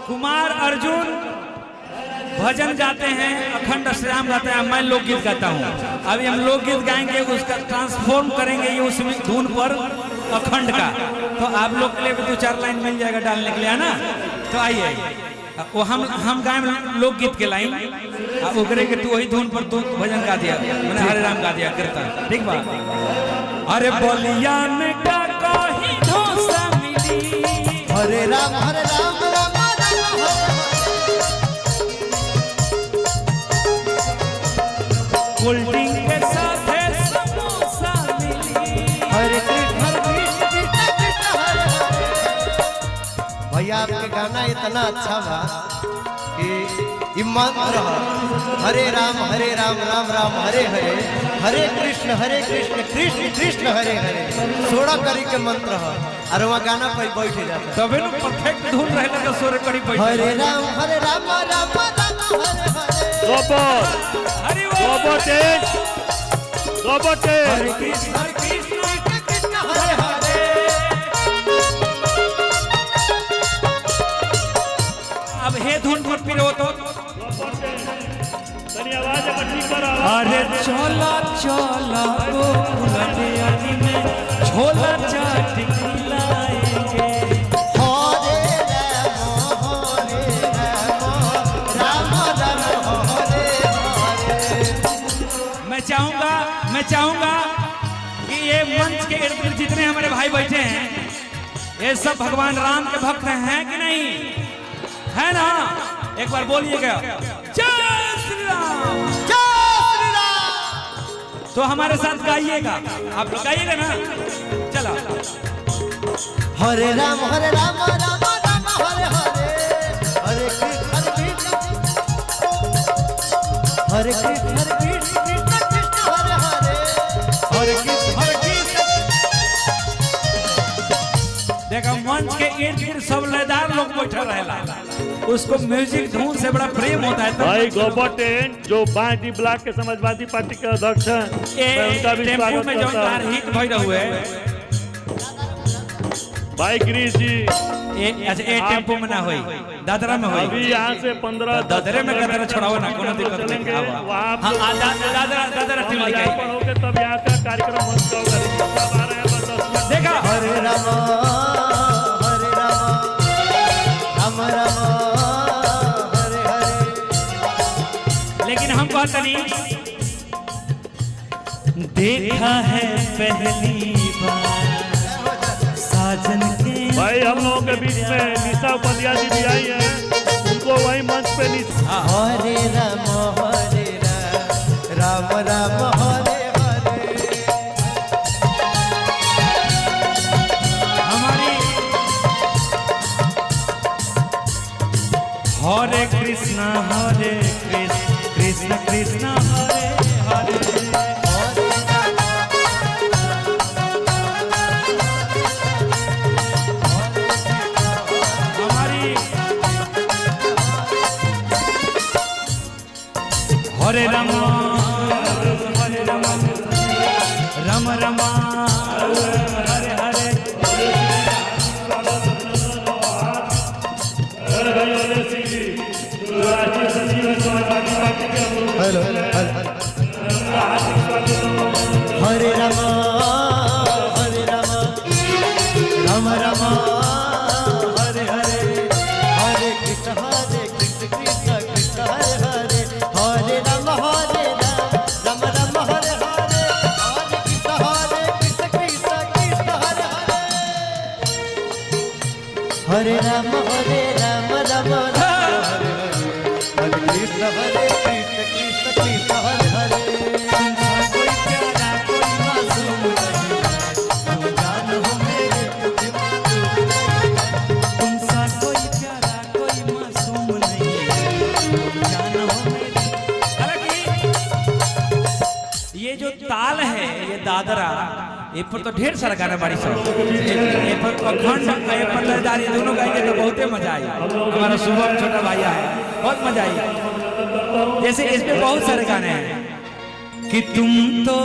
कुमार अर्जुन भजन गाते हैं, अखंड श्रीराम गाते हैं, मैं लोकगीत गाता हूँ। अभी हम लोकगीत गाएंगे, उसका ट्रांसफॉर्म करेंगे ये उस धुन पर अखंड का। तो आप लोग के लिए भी 2-4 लाइन मिल जाएगा डालने के लिए, है ना? तो आइए वो हम गाएं लोकगीत के लाइन, वो करेंगे तो वही धुन पर तू भजन गा दिया, मैंने हरे राम गा दिया कीर्तन, ठीक बा? अरे बलिया में का कहीं ढोसा मिली, हरे राम राम राम कोल्ड ड्रिंक के साथ समोसा मिली, हरे कृष्ण कृष्ण कृष्ण हरे हरे। भैया आपके गाना इतना अच्छा बा कि मंत्र हरे राम राम राम हरे हरे, हरे कृष्ण कृष्ण कृष्ण हरे हरे 16 करी के मंत्र है। और वहाँ गाना पर बैठे जाता तबे न परफेक्ट धुन रहले तो 16 करी बैठ। हरे राम राम राम हरे हरे। हरे कृष्ण कृष्ण हरे हरे। अब हे धुन पर पिरो तो अरे चला चला तो फुलटियानी में छोला चाट खिलाएंगे। हरे राम हरे हरे। मैं चाहूंगा कि ये मंच के इर्द गिर्द जितने हमारे भाई बैठे हैं ये सब भगवान राम के भक्त हैं कि नहीं, है ना? एक बार बोलिएगा जय श्री राम, जय श्री राम। तो हमारे साथ गाइएगा, आप लोग गाइएगा ना? चला। हरे राम राम राम हरे हरे, हरे कृष्ण कृष्ण कृष्ण कृष्ण हरे हरे, हरे कृष्ण देखा मंच के इर्द गिर्द सब लयदार लोग बैठे रहेला, उसको म्यूजिक धुन से बड़ा प्रेम होता है। भाई गोबरटेन जो बांडी ब्लॉक के समाजवादी पार्टी के अध्यक्ष हैं, मैं उनका भी स्वागत में करता हूं। हिट भइल हुए भाई गिरीश जी, अच्छा ए टेम्पो में ना होई, दादरा में होई। अभी यहाँ से 15 दादरे में कदर छोड़ाओ ना, कोनो दिक्कत नहीं। हां दादरा टीम लेके आई होके तब यहाँ का कार्यक्रम मंच का करेंगे। सब आ रहे हैं बस 10 मिनट। देखा हरे राम राम हरे हरे। लेकिन हम कहते नहीं देखा है पहली बार साजन के। भाई हम लोगों के बीच में निशा उपाध्याय जी भी आई है, उनको वही मंच पे हरे राम राम राम हरे हरे। हमारी हरे कृष्णा कृष्ण कृष्ण हरे हरे। हरे राम राम राम हरे हरे। हेलो हरे राम राम राम हरे हरे, हरे कृष्ण कृष्ण कृष्ण हरे हरे, हरे राम राम राम हरे हरे, हरे कृष्ण कृष्ण कृष्ण हरे हरे, हरे राम राम राम हरे हरे, हरे कृष्ण कृष्ण कृष्ण हरे हरे। कोई प्यारा कोई मासूम नहीं, जान हो मेरे तुमसा कोई प्यारा कोई मासूम नहीं, जान हो मेरी। हालांकि ये जो ताल है ये दादरा, ये पर तो ढेर सारा गाना बारिश है, ये पर अखंड ये पर लयदारी दोनों गाएंगे तो बहुते मजा आई। हमारा शुभम छोटा भैया है, बहुत मजा आई। जैसे इसमें बहुत सारे गाने हैं कि तुम तो